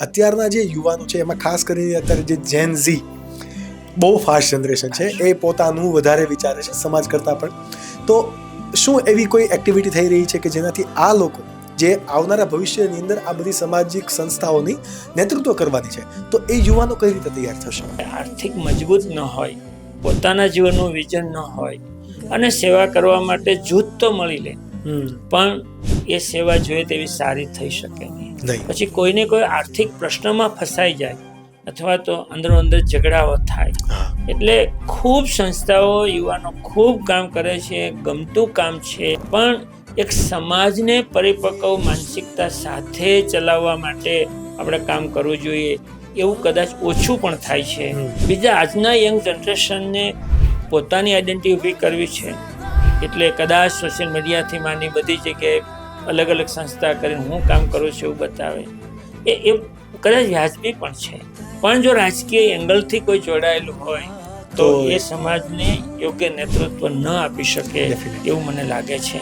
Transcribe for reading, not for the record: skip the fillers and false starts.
અત્યારના જે યુવાનો છે એમાં ખાસ કરીને અત્યારે જે જેન ઝી બહુ ફાસ્ટ જનરેશન છે, એ પોતાનું વધારે વિચારે છે સમાજ કરતાં પણ. તો શું એવી કોઈ એક્ટિવિટી થઈ રહી છે કે જેનાથી આ લોકો જે આવનારા ભવિષ્યની અંદર આ બધી સામાજિક સંસ્થાઓની નેતૃત્વ કરવાની છે, તો એ યુવાનો કઈ રીતે તૈયાર થશે? આર્થિક મજબૂત ન હોય, પોતાના જીવનનું વિઝન ન હોય અને સેવા કરવા માટે જૂથ તો મળી લે પણ એ સેવા જોઈએ તેવી સારી થઈ શકે નહીં. પછી કોઈને કોઈ આર્થિક પ્રશ્નમાં ફસાઈ જાય અથવા તો અંદરો અંદર ઝઘડાઓ થાય. એટલે ખૂબ સંસ્થાઓ યુવાનો ખૂબ કામ કરે છે, ગમતું કામ છે, પણ એક સમાજને પરિપક્વ માનસિકતા સાથે ચલાવવા માટે આપણે કામ કરવું જોઈએ. એવું કદાચ ઓછું પણ થાય છે. બીજા આજના યંગ જનરેશનને પોતાની આઈડેન્ટિટી ઊભી કરવી છે, એટલે કદાચ સોશિયલ મીડિયાથી માંડી બધી જગ્યાએ અલગ અલગ સંસ્થા કરીને હું કામ કરું છું એવું બતાવે, એ કદાચ વ્યાજબી પણ છે. પણ જો રાજકીય એંગલથી કોઈ જોડાયેલું હોય તો એ સમાજને યોગ્ય નેતૃત્વ ન આપી શકે એવું મને લાગે છે.